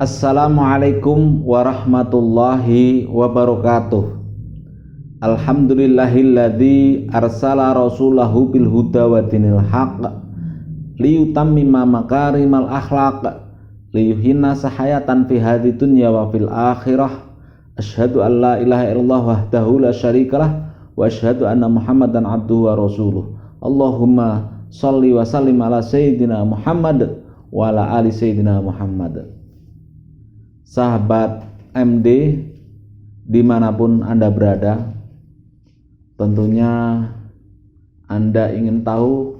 Assalamualaikum warahmatullahi wabarakatuh. Alhamdulillahilladzi arsala rasulahu bil huda wa dinil haqq liyutammima makarimal akhlaq liyuhina sahayatan fi hadhi dunya wa fil akhirah. Asyhadu an la ilaha illallah wahdahu la syarikalah wa asyhadu anna Muhammadan abduhu wa rasuluh. Allahumma shalli wa sallim ala sayyidina Muhammad wa ala ali sayyidina Muhammad. Sahabat MD dimanapun Anda berada, tentunya Anda ingin tahu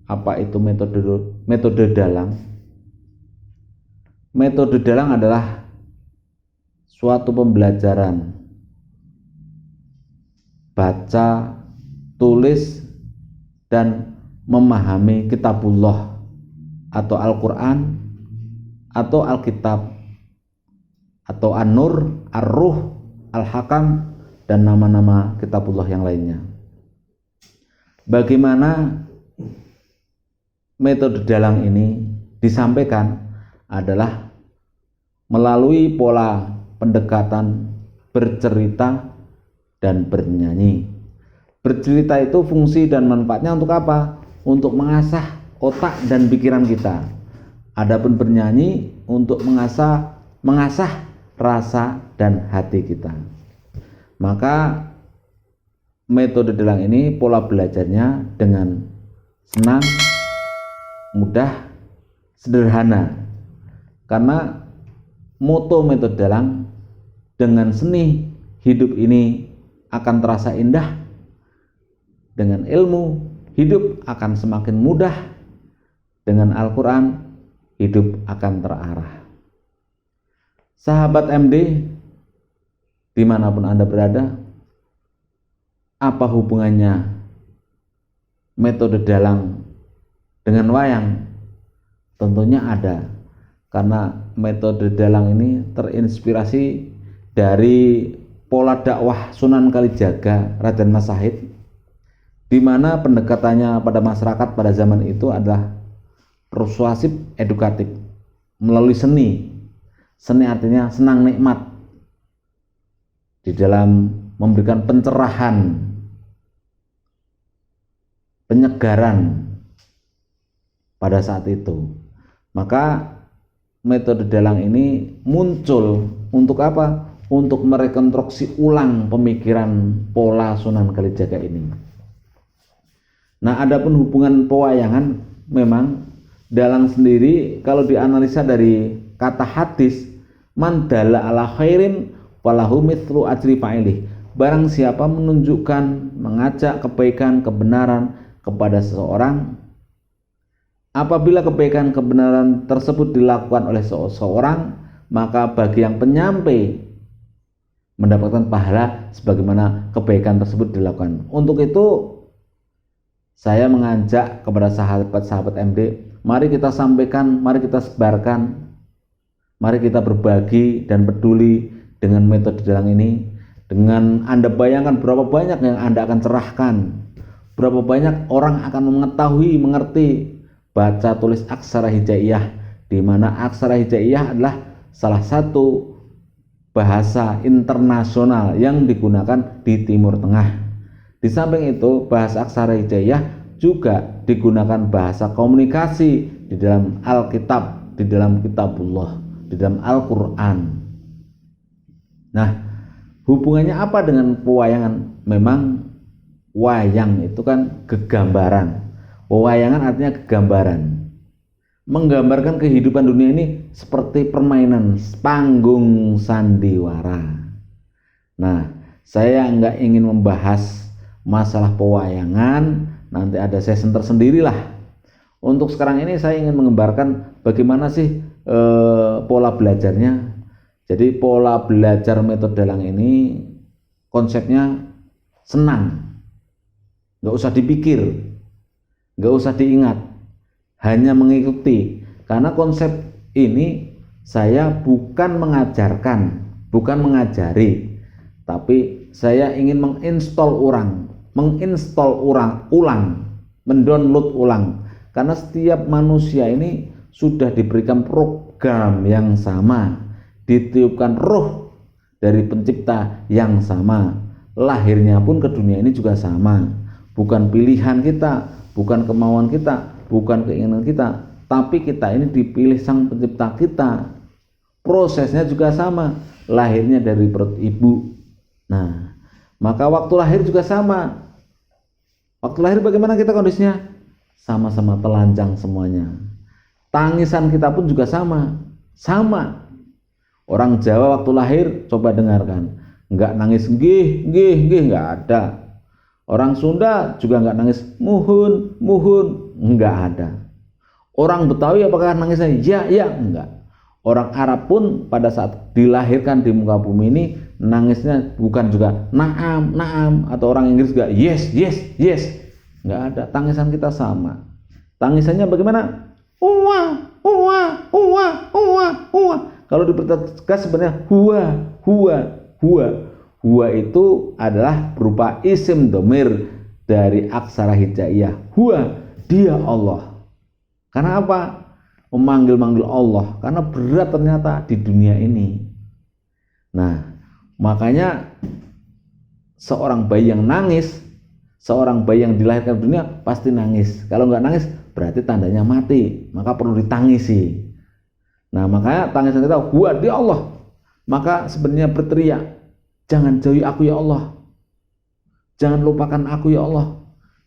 apa itu metode dalang. Metode dalang adalah suatu pembelajaran baca, tulis, dan memahami kitabullah atau Al-Quran atau Alkitab atau An-Nur, Ar-Ruh, Al-Hakam, dan nama-nama kitabullah yang lainnya. Bagaimana metode dalang ini disampaikan adalah melalui pola pendekatan bercerita dan bernyanyi. Bercerita itu fungsi dan manfaatnya untuk apa? Untuk mengasah otak dan pikiran kita. Adapun bernyanyi untuk mengasah rasa dan hati kita. Maka metode dalang ini pola belajarnya dengan senang, mudah, sederhana. Karena moto metode dalang, dengan seni hidup ini akan terasa indah, dengan ilmu hidup akan semakin mudah, dengan Al-Quran hidup akan terarah. Sahabat MD dimanapun Anda berada, apa hubungannya metode dalang dengan wayang? Tentunya ada, karena metode dalang ini terinspirasi dari pola dakwah Sunan Kalijaga Raden Mas Sahid, di mana pendekatannya pada masyarakat pada zaman itu adalah persuasif edukatif melalui seni. Seni artinya senang nikmat di dalam memberikan pencerahan, penyegaran pada saat itu. Maka metode dalang ini muncul untuk apa? Untuk merekonstruksi ulang pemikiran pola Sunan Kalijaga ini. Nah, adapun hubungan pewayangan, memang dalang sendiri kalau dianalisa dari kata hadis, man dalla ala khairin walahu mithlu ajri fa'ilih. Barang siapa menunjukkan, mengajak kebaikan, kebenaran kepada seseorang, apabila kebaikan kebenaran tersebut dilakukan oleh seseorang, maka bagi yang penyampai mendapatkan pahala sebagaimana kebaikan tersebut dilakukan. Untuk itu saya mengajak kepada sahabat-sahabat MD, mari kita sampaikan, mari kita sebarkan, mari kita berbagi dan peduli dengan metode dalang ini. Dengan Anda bayangkan berapa banyak yang Anda akan cerahkan, berapa banyak orang akan mengetahui, mengerti baca tulis aksara hijaiyah, di mana aksara hijaiyah adalah salah satu bahasa internasional yang digunakan di Timur Tengah. Di samping itu, bahasa aksara hijaiyah juga digunakan bahasa komunikasi di dalam Alkitab, di dalam Kitabullah, di dalam Al-Quran. Nah, hubungannya apa dengan pewayangan? Memang wayang itu kan kegambaran. Pewayangan artinya kegambaran, menggambarkan kehidupan dunia ini seperti permainan panggung sandiwara. Nah, saya nggak ingin membahas masalah pewayangan, nanti ada session tersendirilah. Untuk sekarang ini saya ingin menggambarkan bagaimana sih pola belajarnya. Jadi pola belajar metode dalang ini konsepnya senang, nggak usah dipikir, nggak usah diingat, hanya mengikuti. Karena konsep ini saya bukan mengajarkan, bukan mengajari, tapi saya ingin menginstall orang menginstall ulang, mendownload ulang. Karena setiap manusia ini sudah diberikan program yang sama, ditiupkan ruh dari pencipta yang sama. Lahirnya pun ke dunia ini juga sama. Bukan pilihan kita, bukan kemauan kita, bukan keinginan kita, tapi kita ini dipilih sang pencipta kita. Prosesnya juga sama, lahirnya dari perut ibu. Nah, maka waktu lahir juga sama. Waktu lahir bagaimana kita kondisinya? Sama-sama telanjang semuanya. Tangisan kita pun juga sama. Orang Jawa waktu lahir, coba dengarkan, enggak nangis nggih, enggak ada. Orang Sunda juga enggak nangis muhun, enggak ada. Orang Betawi apakah nangisnya ya, enggak. Orang Arab pun pada saat dilahirkan di muka bumi ini nangisnya bukan juga naam, atau orang Inggris juga yes. Enggak ada. Tangisan kita sama. Tangisannya bagaimana? Uwa. Kalau dipertegas sebenarnya huwa itu adalah berupa isim domir dari aksara hijaiyah. Huwa, dia Allah. Karena apa? Memanggil Allah, karena berat ternyata di dunia ini. Nah, makanya seorang bayi yang nangis, seorang bayi yang dilahirkan ke dunia pasti nangis. Kalau nggak nangis berarti tandanya mati, maka perlu ditangisi. Nah, makanya tangisan kita huwa, dia Allah. Maka sebenarnya berteriak, jangan jauhi aku ya Allah, jangan lupakan aku ya Allah,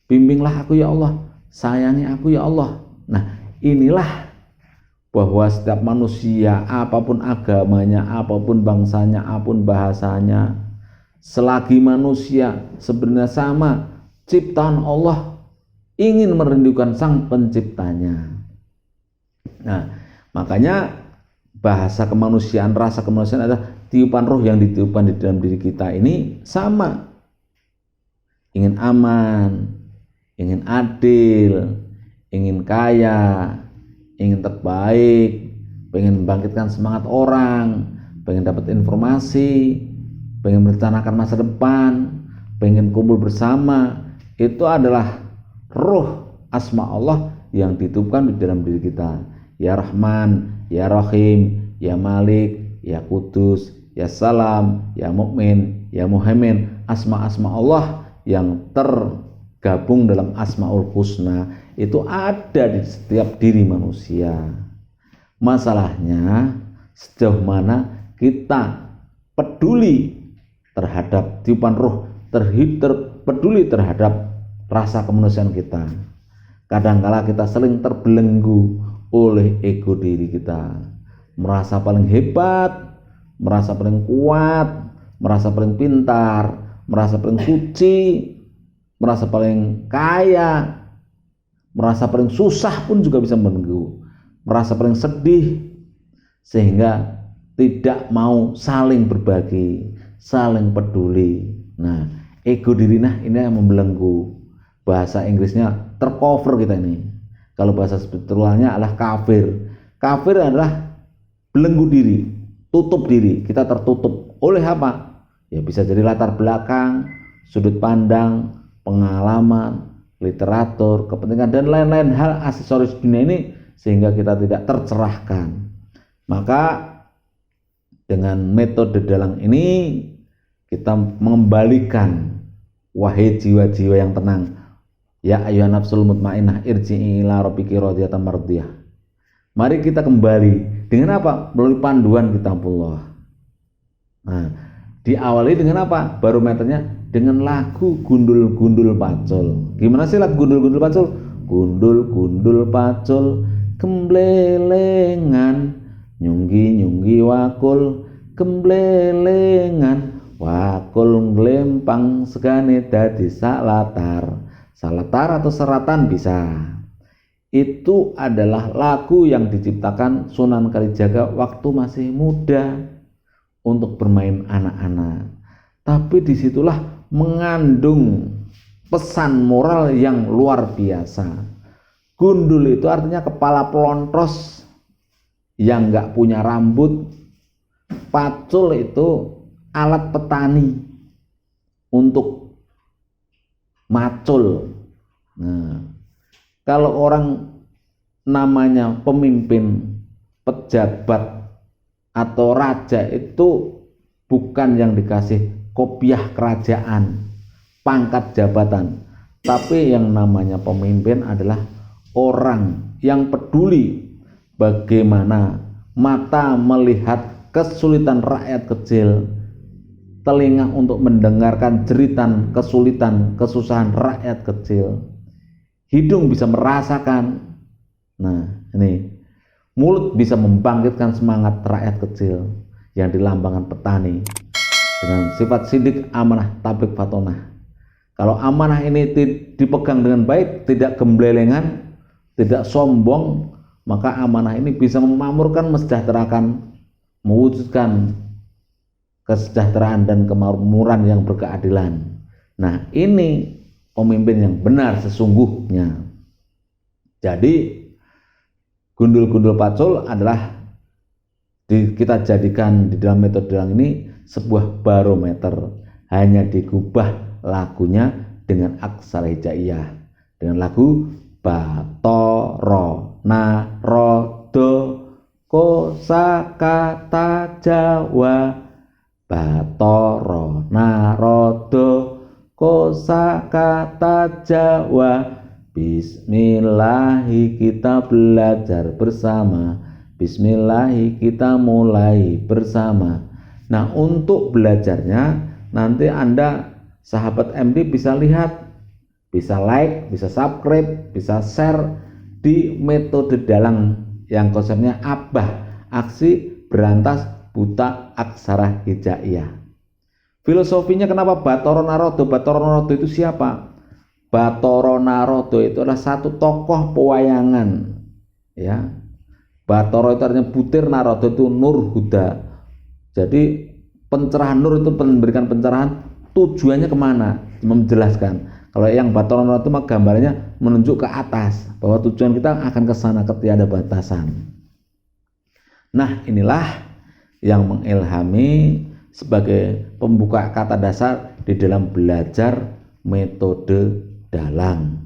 bimbinglah aku ya Allah, sayangi aku ya Allah. Nah, inilah bahwa setiap manusia, apapun agamanya, apapun bangsanya, apapun bahasanya, selagi manusia sebenarnya sama, ciptaan Allah, ingin merindukan sang penciptanya. Nah, makanya bahasa kemanusiaan, rasa kemanusiaan adalah tiupan roh yang ditiupkan di dalam diri kita ini sama. Ingin aman, ingin adil, ingin kaya, ingin terbaik, pengen membangkitkan semangat orang, pengen dapat informasi, pengen merencanakan masa depan, pengen kumpul bersama. Itu adalah roh asma Allah yang ditiupkan di dalam diri kita. Ya Rahman, Ya Rahim, Ya Malik, Ya Kudus, Ya Salam, Ya Mukmin, Ya Muhaimin. Asma-asma Allah yang tergabung dalam Asmaul Husna itu ada di setiap diri manusia. Masalahnya sejauh mana kita peduli terhadap tiupan roh, peduli terhadap rasa kemanusiaan kita. Kadangkala kita sering terbelenggu oleh ego diri kita, merasa paling hebat, merasa paling kuat, merasa paling pintar, merasa paling suci, merasa paling kaya, merasa paling susah pun juga bisa membelenggu, merasa paling sedih, sehingga tidak mau saling berbagi, saling peduli. Nah, ego diri ini yang membelenggu. Bahasa Inggrisnya tercover kita ini. Kalau bahasa spiritualnya adalah kafir. Kafir adalah belenggu diri, tutup diri. Kita tertutup oleh apa? Ya bisa jadi latar belakang, sudut pandang, pengalaman, literatur, kepentingan, dan lain-lain hal aksesoris dunia ini, sehingga kita tidak tercerahkan. Maka dengan metode dalang ini kita mengembalikan, wahai jiwa-jiwa yang tenang, ya ayyuhan nafsul mutmainnah irji'i ila rabbiki radiyatan mardiyah. Mari kita kembali dengan apa? Melalui panduan kitabullah. Nah, diawali dengan apa? Barometernya dengan lagu Gundul-Gundul Pacul. Gimana sih lagu Gundul-Gundul Pacul? Gundul-gundul pacul kemblelengan, nyunggi-nyunggi wakul kemblelengan, wakul nglempang segane dadi salatar. Salatar atau seratan bisa. Itu adalah lagu yang diciptakan Sunan Kalijaga waktu masih muda untuk bermain anak-anak. Tapi disitulah mengandung pesan moral yang luar biasa. Gundul itu artinya kepala pelontos yang nggak punya rambut. Pacul itu alat petani untuk macul. Nah, kalau orang namanya pemimpin, pejabat atau raja itu bukan yang dikasih kopiah kerajaan, pangkat jabatan, tapi yang namanya pemimpin adalah orang yang peduli bagaimana mata melihat kesulitan rakyat kecil, telinga untuk mendengarkan jeritan kesulitan kesusahan rakyat kecil, hidung bisa merasakan. Nah, ini mulut bisa membangkitkan semangat rakyat kecil yang dilambangkan petani dengan sifat sidik, amanah, tablik, fatonah. Kalau amanah ini dipegang dengan baik, tidak gemblelengan, tidak sombong, maka amanah ini bisa memakmurkan, mesejahterakan, mewujudkan kesejahteraan dan kemakmuran yang berkeadilan. Nah, ini pemimpin yang benar sesungguhnya. Jadi gundul-gundul pacul adalah kita jadikan di dalam metode dalang ini sebuah barometer, hanya digubah lagunya dengan aksara hijaiyah dengan lagu Batara Narada kosakata Jawa, Batara Narada kosakata Jawa, bismillahi kita belajar bersama, bismillahi kita mulai bersama. Nah, untuk belajarnya nanti Anda sahabat MD bisa lihat, bisa like, bisa subscribe, bisa share di metode dalang yang konsepnya ABAH, aksi berantas buta aksara hijaiyah. Filosofinya kenapa Batara Narada? Batara Narada itu siapa? Batara Narada itu adalah satu tokoh pewayangan, ya. Batara itu artinya butir, Narada itu nur huda. Jadi pencerahan nur itu memberikan pencerahan, tujuannya kemana? Menjelaskan. Kalau yang Batara Narada itu gambarnya menunjuk ke atas, bahwa tujuan kita akan ke sana, ke tiada batasan. Nah, inilah yang mengilhami sebagai pembuka kata dasar di dalam belajar metode dalang.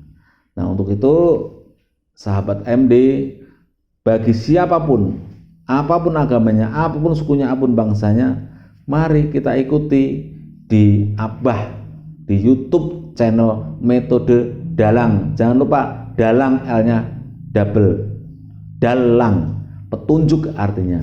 Nah, untuk itu sahabat MD, bagi siapapun, apapun agamanya, apapun sukunya, apapun bangsanya, mari kita ikuti di ABAH, di YouTube channel metode dalang. Jangan lupa dalang, L-nya double, dalang, petunjuk artinya.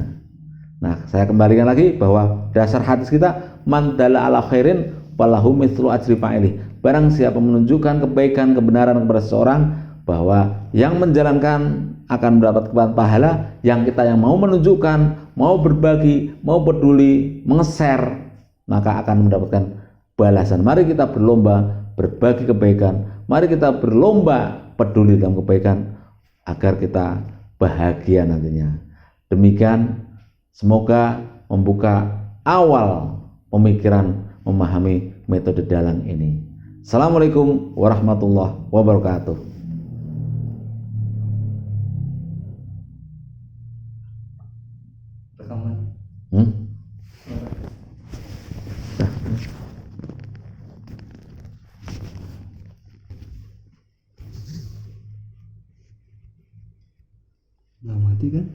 Nah, saya kembalikan lagi bahwa dasar hadis kita, man dalla ala khairin falahu mithlu ajri fa'ilih. Barang siapa menunjukkan kebaikan, kebenaran kepada seseorang, bahwa yang menjalankan akan mendapatkan pahala, yang kita yang mau menunjukkan, mau berbagi, mau peduli, menge-share, maka akan mendapatkan balasan. Mari kita berlomba berbagi kebaikan, mari kita berlomba peduli dalam kebaikan agar kita bahagia nantinya. Demikian, semoga membuka awal pemikiran memahami metode dalang ini. Assalamualaikum warahmatullahi wabarakatuh. Nggak mati kan?